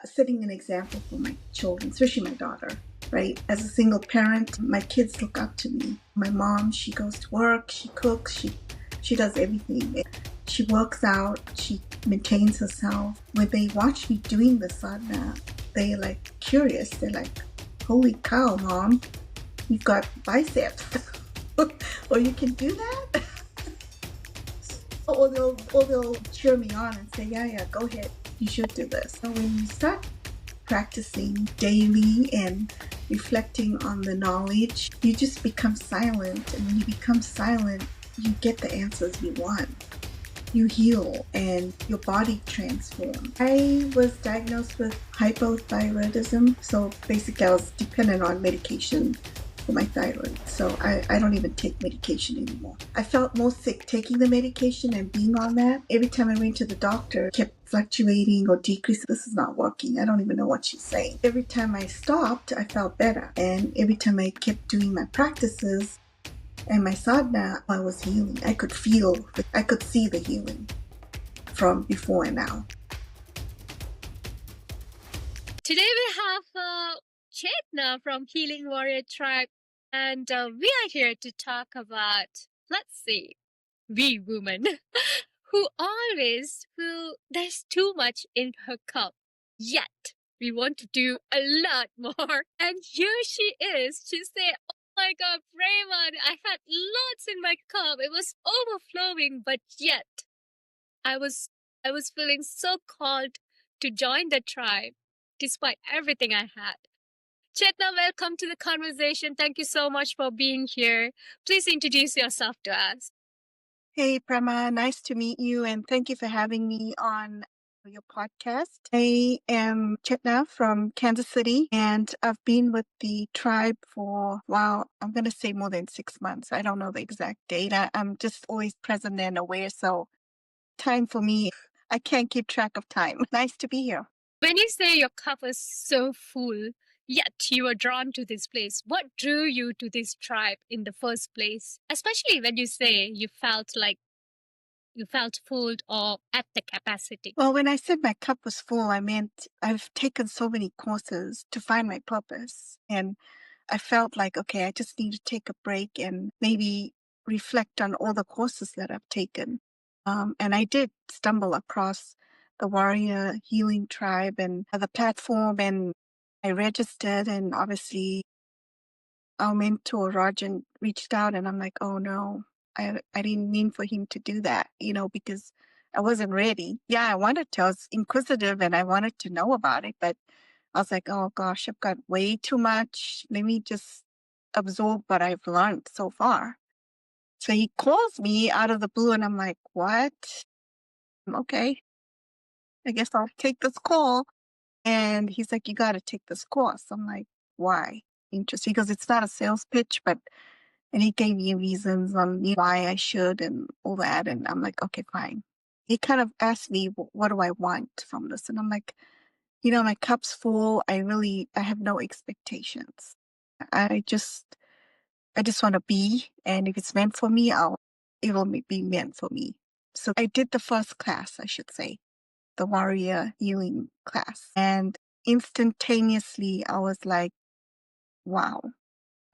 setting an example for my children, especially my daughter, right? As a single parent, my kids look up to me. My mom, she goes to work, she cooks, she does everything. She works out, she maintains herself. When they watch me doing the sadhana, they're like curious. They're like, holy cow, Mom, you've got biceps. Or you can do that? or they'll cheer me on and say, yeah, go ahead, you should do this. So when you start practicing daily and reflecting on the knowledge, you just become silent. And when you become silent, you get the answers you want. You heal and your body transforms. I was diagnosed with hypothyroidism. So basically I was dependent on medication for my thyroid. So I don't even take medication anymore. I felt most sick taking the medication and being on that. Every time I went to the doctor, it kept fluctuating or decreasing. This is not working. I don't even know what she's saying. Every time I stopped, I felt better. And every time I kept doing my practices and my sadhana, I was healing. I could see the healing from before and now. Today we have Chetna from Healing Warrior Tribe, and we are here to talk about, let's see, we women who always feel there's too much in her cup, yet we want to do a lot more. And here she is. She said, oh my God, Raymond, I had lots in my cup. It was overflowing, but yet I was feeling so called to join the tribe despite everything I had. Chetna, welcome to the conversation. Thank you so much for being here. Please introduce yourself to us. Hey, Prema, nice to meet you, and thank you for having me on your podcast. I am Chetna from Kansas City, and I've been with the tribe for, I'm going to say more than 6 months. I don't know the exact date. I'm just always present and aware, so time for me, I can't keep track of time. Nice to be here. When you say your cup is so full, yet you were drawn to this place, what drew you to this tribe in the first place? Especially when you say you felt full or at the capacity. Well, when I said my cup was full, I meant I've taken so many courses to find my purpose. And I felt like, okay, I just need to take a break and maybe reflect on all the courses that I've taken. And I did stumble across the Warrior Healing Tribe and the platform, and I registered, and obviously our mentor, Rajan, reached out, and I'm like, oh no, I didn't mean for him to do that, because I wasn't ready. Yeah, I wanted to. I was inquisitive and I wanted to know about it, but I was like, oh gosh, I've got way too much. Let me just absorb what I've learned so far. So he calls me out of the blue, and I'm like, what? Okay, I guess I'll take this call. And he's like, you got to take this course. I'm like, why? Interesting, because it's not a sales pitch, and he gave me reasons on why I should and all that. And I'm like, okay, fine. He kind of asked me, what do I want from this? And I'm like, my cup's full. I have no expectations. I just want to be. And if it's meant for me, it will be meant for me. So I did the first class, I should say, the Warrior Healing class. And instantaneously, I was like, wow.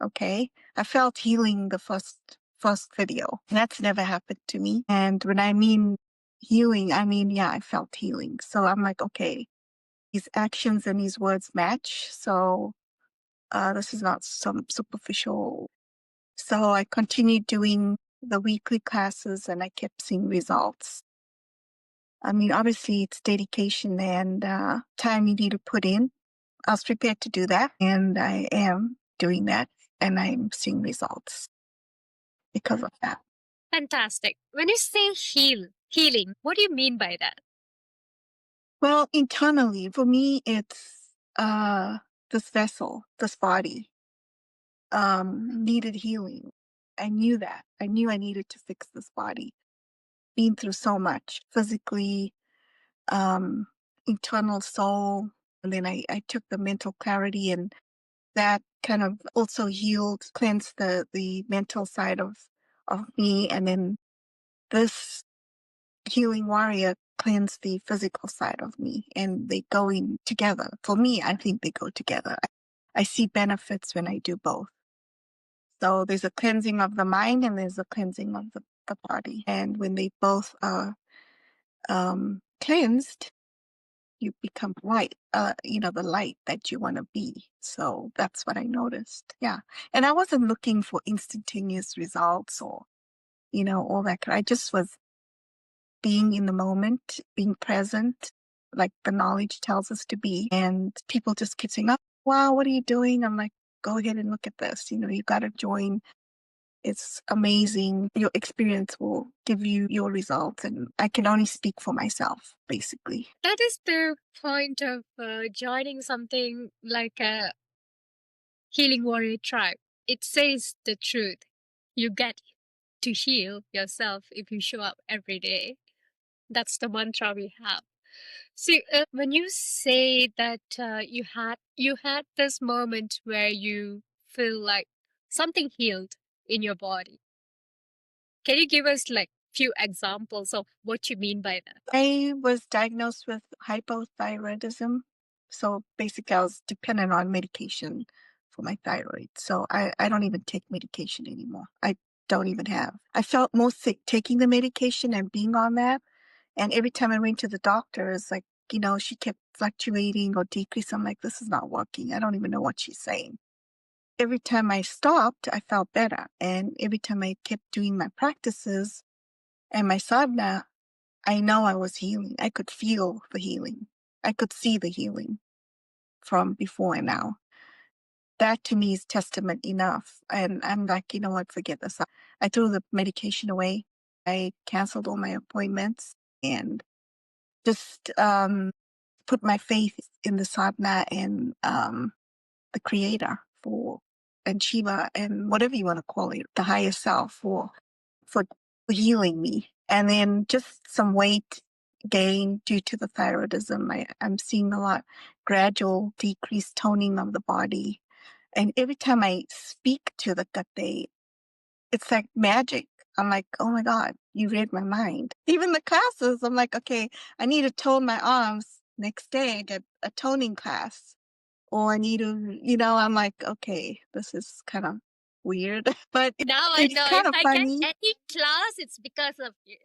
Okay. I felt healing the first video. That's never happened to me. And when I mean healing, I mean, yeah, I felt healing. So I'm like, okay, his actions and his words match. So this is not some superficial. So I continued doing the weekly classes and I kept seeing results. I mean, obviously it's dedication and time you need to put in. I was prepared to do that, and I am doing that, and I'm seeing results because of that. Fantastic. When you say healing, what do you mean by that? Well, internally, for me, it's this vessel, this body, needed healing. I knew that. I knew I needed to fix this body. Been through so much physically, internal soul, and then I took the mental clarity, and that kind of also healed, cleansed the mental side of me. And then this healing warrior cleanse the physical side of me, and they go in together. For me, I think they go together. I see benefits when I do both. So there's a cleansing of the mind and there's a cleansing of the body. And when they both are cleansed, you become light, the light that you want to be. So that's what I noticed. Yeah. And I wasn't looking for instantaneous results or, all that. I just was being in the moment, being present, like the knowledge tells us to be. And people just keep saying, oh, wow, what are you doing? I'm like, go ahead and look at this. You got to join. It's amazing. Your experience will give you your results. And I can only speak for myself, basically. That is the point of joining something like a healing warrior tribe. It says the truth. You get to heal yourself if you show up every day. That's the mantra we have. See, when you say that you had this moment where you feel like something healed in your body, can you give us like few examples of what you mean by that? I was diagnosed with hypothyroidism. So basically, I was dependent on medication for my thyroid. So I don't even take medication anymore. I don't even have. I felt more sick taking the medication and being on that. And every time I went to the doctor, it's like, she kept fluctuating or decreasing. I'm like, this is not working. I don't even know what she's saying. Every time I stopped, I felt better. And every time I kept doing my practices and my sadhana, I know I was healing. I could feel the healing. I could see the healing from before and now. That to me is testament enough. And I'm like, you know what, forget this. I threw the medication away. I canceled all my appointments and just put my faith in the sadhana and the creator and Shiva and whatever you want to call it, the higher self for healing me. And then just some weight gain due to the thyroidism. I'm seeing a lot gradual decreased toning of the body. And every time I speak to the gut, it's like magic. I'm like, oh my God, you read my mind. Even the classes, I'm like, okay, I need to tone my arms. Next day, I get a toning class. Or I need to, I'm like, okay, this is kind of weird, but Now I it's know kind if of I get funny. any class, it's because of you.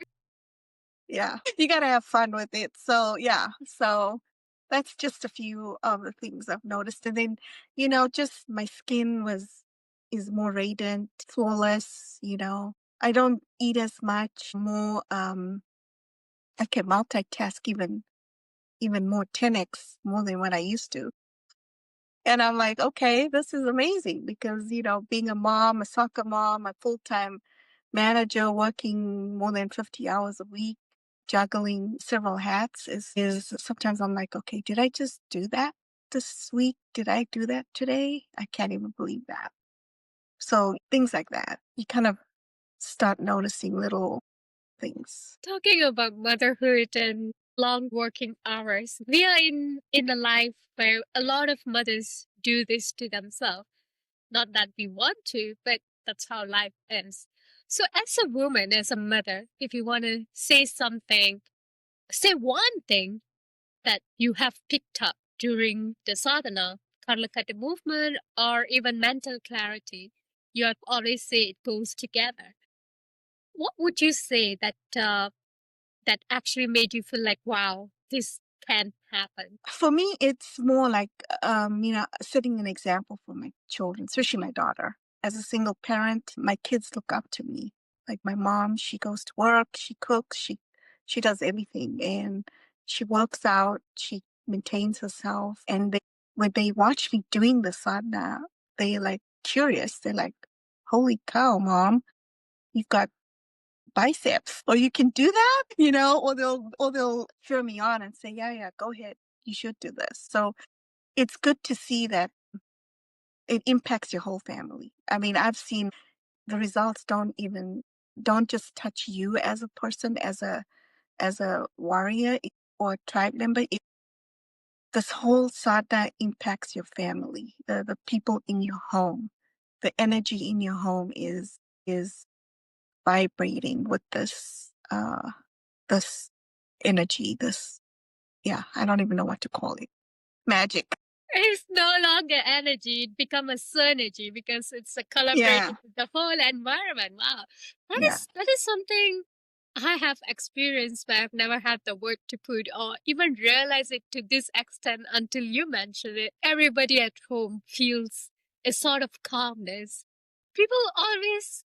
Yeah, you got to have fun with it. So, yeah, so that's just a few of the things I've noticed. And then, just my skin is more radiant, flawless. I don't eat as much, more, I can multitask even more 10x more than what I used to. And I'm like, okay, this is amazing because, being a mom, a soccer mom, a full-time manager working more than 50 hours a week, juggling several hats is sometimes I'm like, okay, did I just do that this week? Did I do that today? I can't even believe that. So things like that, you kind of start noticing little things. Talking about motherhood and long working hours, we are in a life where a lot of mothers do this to themselves. Not that we want to, but that's how life is. So, as a woman, as a mother, if you want to say something, say one thing that you have picked up during the sadhana, Karlakata movement, or even mental clarity. You have always say it goes together. What would you say that actually made you feel like, wow, this can happen? For me, it's more like, setting an example for my children, especially my daughter. As a single parent, my kids look up to me. Like my mom, she goes to work, she cooks, she does everything, and she works out, she maintains herself. And when they watch me doing the sadhana, they like curious. They're like, "Holy cow, mom, you've got biceps, or you can do that," or they'll cheer me on and say, "Yeah, yeah, go ahead, you should do this." So it's good to see that it impacts your whole family. I mean, I've seen the results don't just touch you as a person, as a warrior or tribe member. This whole sadhana impacts your family, the people in your home. The energy in your home is vibrating with this energy, this, yeah, I don't even know what to call it. Magic. It's no longer energy, it become a synergy because it's a Yeah. collaborating with the whole environment. Wow. Yeah. That is something I have experienced, but I've never had the word to put or even realize it to this extent until you mentioned it. Everybody at home feels a sort of calmness. People always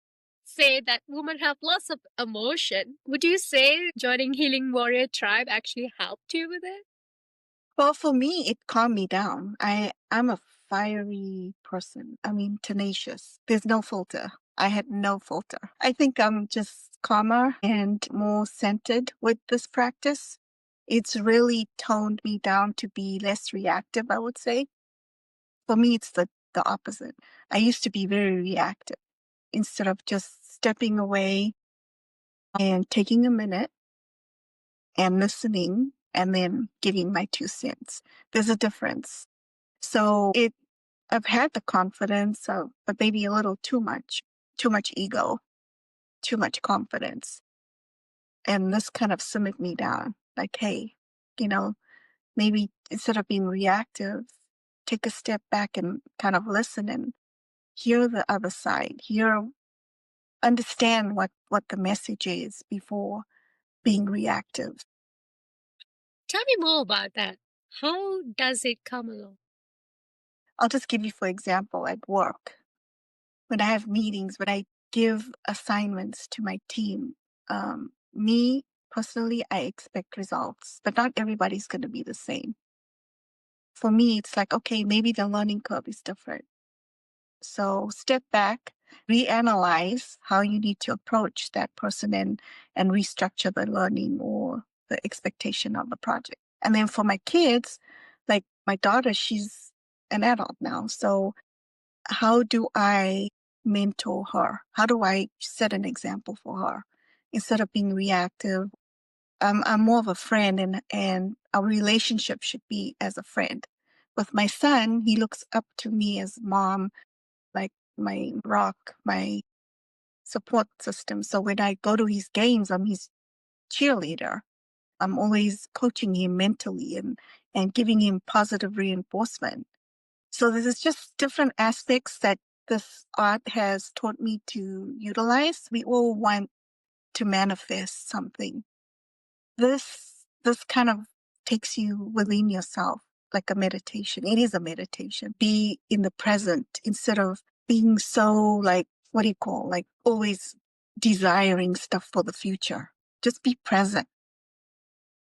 say that women have lots of emotion. Would you say joining Healing Warrior Tribe actually helped you with it? Well, for me, it calmed me down. I'm a fiery person. I mean, tenacious. There's no filter. I had no filter. I think I'm just calmer and more centered with this practice. It's really toned me down to be less reactive, I would say. For me, it's the opposite. I used to be very reactive. Instead of just stepping away and taking a minute and listening and then giving my 2 cents. There's a difference. So I've had the confidence of, but maybe a little too much ego, too much confidence. And this kind of simmered me down. Like, hey, you know, maybe instead of being reactive, take a step back and kind of listen and hear the other side, understand what the message is before being reactive. Tell me more about that. How does it come along? I'll just give you, for example, at work, when I have meetings, when I give assignments to my team, me personally, I expect results, but not everybody's going to be the same. For me, it's like, okay, maybe the learning curve is different. So step back, reanalyze how you need to approach that person and restructure the learning or the expectation of the project. And then for my kids, like my daughter, she's an adult now. So how do I mentor her? How do I set an example for her? Instead of being reactive, I'm more of a friend and our relationship should be as a friend. With my son, he looks up to me as mom, like my rock, my support system. So when I go to his games, I'm his cheerleader. I'm always coaching him mentally and giving him positive reinforcement. So there's just different aspects that this art has taught me to utilize. We all want to manifest something. This kind of takes you within yourself like a meditation. It is a meditation. Be in the present instead of being so like what do you call like always desiring stuff for the future. Just be present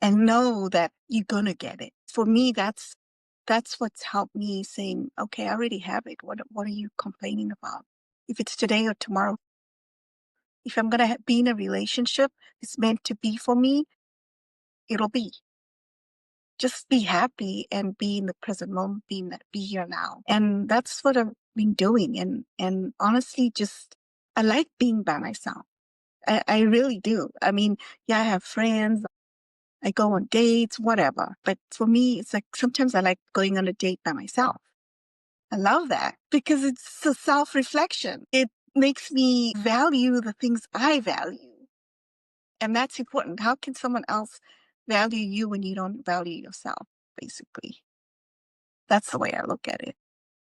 and know that you're gonna get it. For me, that's what's helped me saying, okay, I already have it. What are you complaining about? If it's today or tomorrow, if I'm gonna be in a relationship, it's meant to be for me. It'll be. Just be happy and be in the present moment, be here now. And that's what I've been doing. And honestly, just I like being by myself. I really do. I mean, yeah, I have friends. I go on dates, whatever. But for me, it's like sometimes I like going on a date by myself. I love that because it's a self reflection. It makes me value the things I value. And that's important. How can someone else value you when you don't value yourself, basically? That's the way I look at it.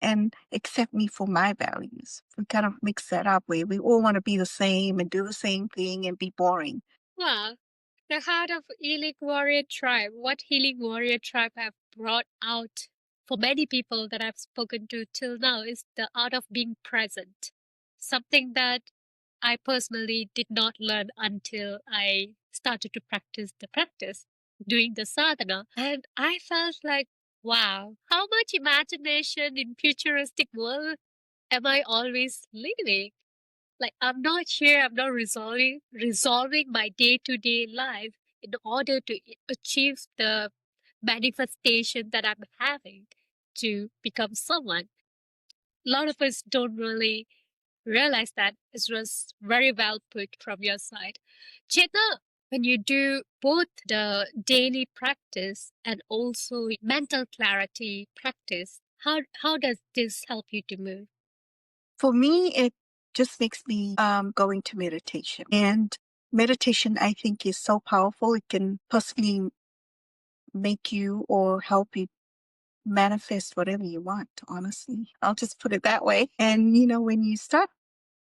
And accept me for my values. We kind of mix that up. We all want to be the same and do the same thing and be boring. Wow. The heart of Healing Warrior Tribe. What Healing Warrior Tribe have brought out for many people that I've spoken to till now is the art of being present. Something that I personally did not learn until I started to practice the practice, doing the sadhana. And I felt like, wow, how much imagination in futuristic world am I always living? Like I'm not here, I'm not resolving my day-to-day life in order to achieve the manifestation that I'm having to become someone. A lot of us don't really realize that. It was very well put from your side. Chetna, when you do both the daily practice and also mental clarity practice, how does this help you to move? For me, it just makes me go into meditation. And Meditation, I think, is so powerful. It can possibly make you or help you manifest whatever you want, honestly. I'll just put it that way. And, when you start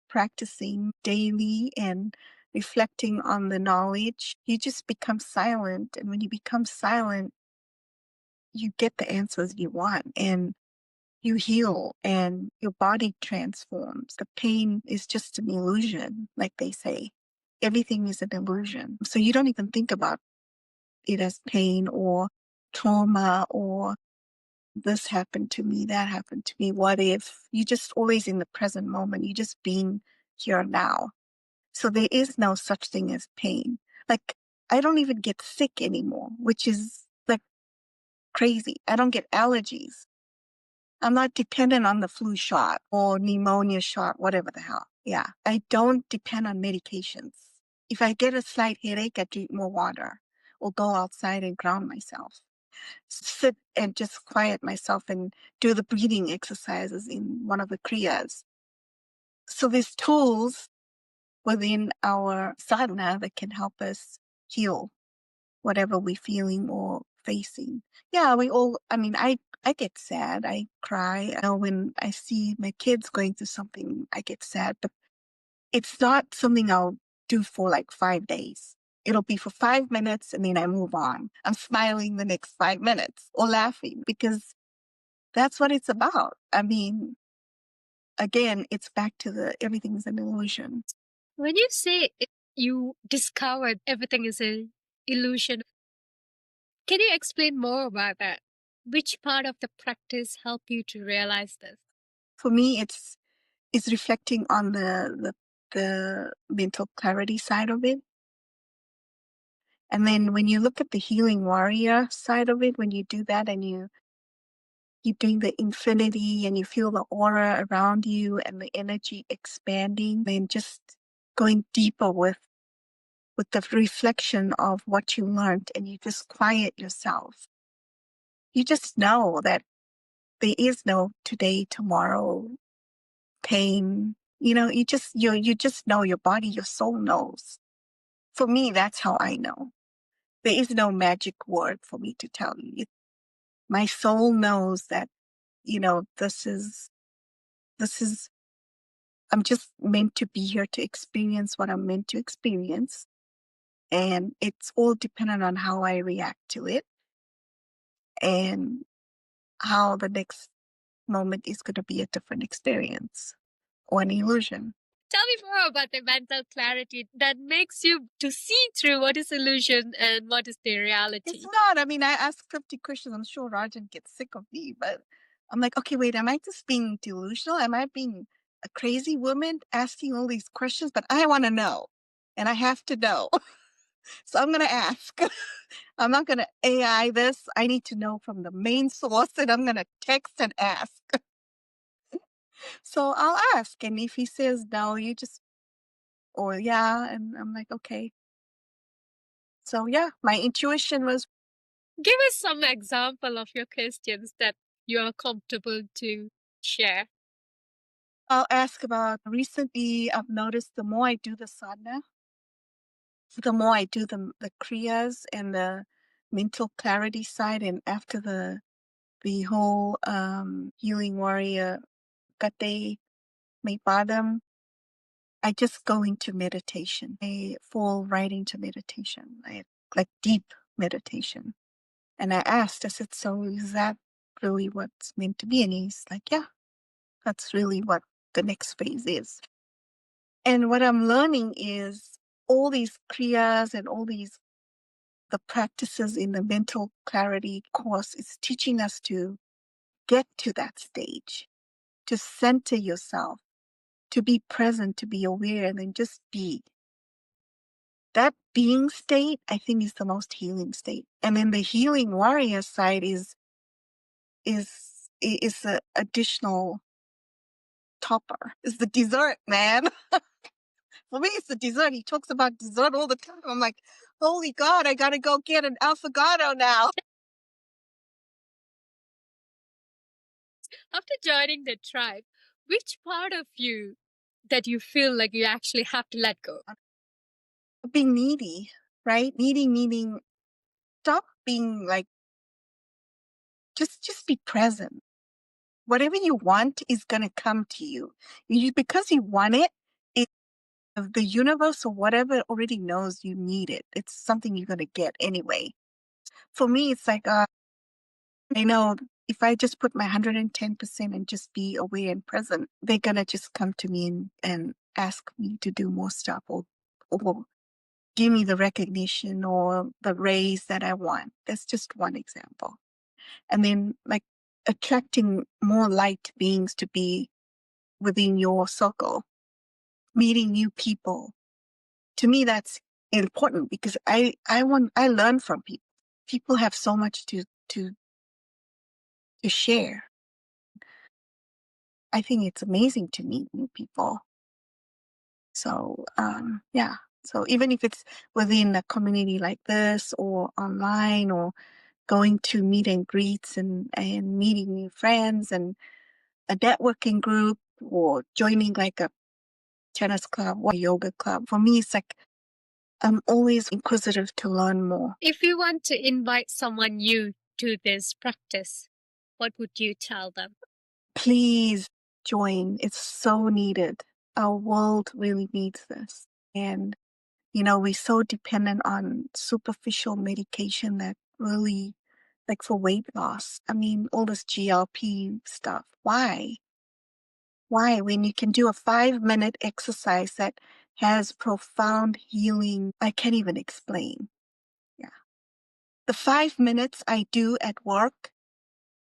practicing daily and reflecting on the knowledge, you just become silent. And when you become silent, you get the answers you want and you heal and your body transforms. The pain is just an illusion, like they say. Everything is an illusion. So you don't even think about it as pain or trauma or this happened to me, that happened to me. What if? You're just always in the present moment. You're just being here now. So there is no such thing as pain. Like, I don't even get sick anymore, which is like crazy. I don't get allergies. I'm not dependent on the flu shot or pneumonia shot, whatever the hell. Yeah. I don't depend on medications. If I get a slight headache, I drink more water or go outside and ground myself. Sit and just quiet myself and do the breathing exercises in one of the kriyas. So there's tools within our sadhana that can help us heal whatever we're feeling or facing. Yeah, I get sad. I cry. When I see my kids going through something, I get sad, but it's not something I'll do for like 5 days. It'll be for 5 minutes and then I move on. I'm smiling the next 5 minutes or laughing because that's what it's about. Again, it's back to the everything's an illusion. When you say you discovered everything is an illusion, can you explain more about that? Which part of the practice helped you to realize this? For me, it's reflecting on the mental clarity side of it. And then when you look at the healing warrior side of it, when you do that and you're doing the infinity and you feel the aura around you and the energy expanding, then just going deeper with the reflection of what you learned and you just quiet yourself. You just know that there is no today, tomorrow, pain. You just know your body, your soul knows. For me, that's how I know. There is no magic word for me to tell you. My soul knows that, this is, I'm just meant to be here to experience what I'm meant to experience. And it's all dependent on how I react to it and how the next moment is going to be a different experience or an illusion. Tell me more about the mental clarity that makes you to see through what is illusion and what is the It's reality. not. I ask 50 questions. I'm sure Rajan gets sick of me, but I'm like, okay, wait, am I just being delusional? Am I being a crazy woman asking all these questions? But I want to know and I have to know. So I'm going to ask. I'm not going to AI this. I need to know from the main source and I'm going to text and ask. So I'll ask. And if he says no, or yeah. And I'm like, okay. So yeah, my intuition was Give us some example of your questions that you are comfortable to share. I'll ask about recently I've noticed the more I do the sadhana, the more I do the kriyas and the mental clarity side and after the whole healing warrior kate may bottom, I just go into meditation. I fall right into meditation. Like deep meditation. And I asked, I said, so is that really what's meant to be? And he's like, yeah, that's really what the next phase is. And what I'm learning is all these kriyas and all the practices in the mental clarity course is teaching us to get to that stage, to center yourself, to be present, to be aware, and then just be. That being state, I think, is the most healing state. And then the healing warrior side is the additional topper. It's the dessert, man. For me, it's the dessert. He talks about dessert all the time. I'm like, holy God, I gotta go get an affogato now. After joining the tribe, which part of you that you feel like you actually have to let go? being needy, right? Needy meaning stop being like, just be present. Whatever you want is gonna come to you. Because you want it, it the universe or whatever already knows you need it. It's something you're gonna get anyway. For me, it's like I know if I just put my 110% and just be aware and present, they're gonna just come to me and ask me to do more stuff or give me the recognition or the raise that I want. That's just one example. And then like attracting more light beings to be within your circle, meeting new people. To me, that's important because I learn from people. People have so much to share. I think it's amazing to meet new people. So yeah. So even if it's within a community like this or online or going to meet and greets and meeting new friends and a networking group or joining like a tennis club or a yoga club. For me, it's like I'm always inquisitive to learn more. If you want to invite someone new to this practice, what would you tell them? Please join. It's so needed. Our world really needs this. And, we're so dependent on superficial medication that really, like for weight loss. I mean, all this GLP stuff. Why? Why? When you can do a 5-minute exercise that has profound healing, I can't even explain. Yeah. The 5 minutes I do at work,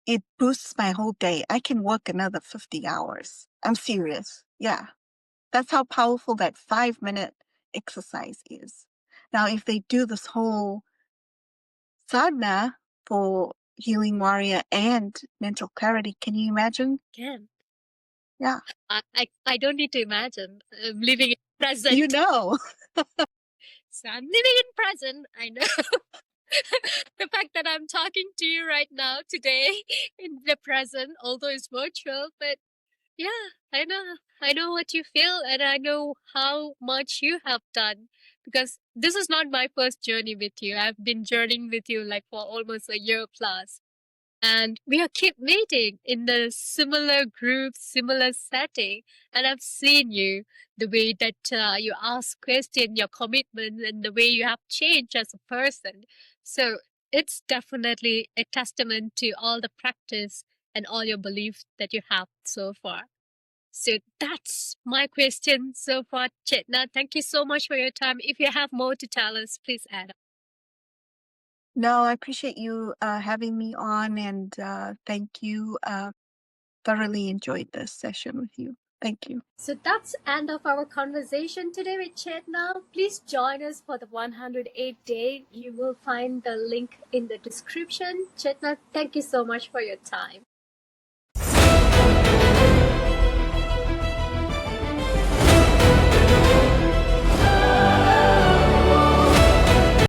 it boosts my whole day. I can work another 50 hours. I'm serious. Yeah. That's how powerful that 5-minute exercise is. Now, if they do this whole sadhana for healing warrior and mental clarity, can you imagine? Again, Yeah. I don't need to imagine. I'm living in present. You know. So I'm living in present. I know the fact that I'm talking to you right now today in the present, although it's virtual, but yeah, I know what you feel and I know how much you have done because this is not my first journey with you. I've been journeying with you like for almost a year plus. And we are keep meeting in the similar group, similar setting. And I've seen you, the way that you ask questions, your commitment, and the way you have changed as a person. So it's definitely a testament to all the practice and all your beliefs that you have so far. So that's my question so far, Chetna. Thank you so much for your time. If you have more to tell us, please add. No, I appreciate you having me on and thank you. Thoroughly enjoyed this session with you. Thank you. So that's end of our conversation today with Chetna. Please join us for the 108 day. You will find the link in the description. Chetna, thank you so much for your time.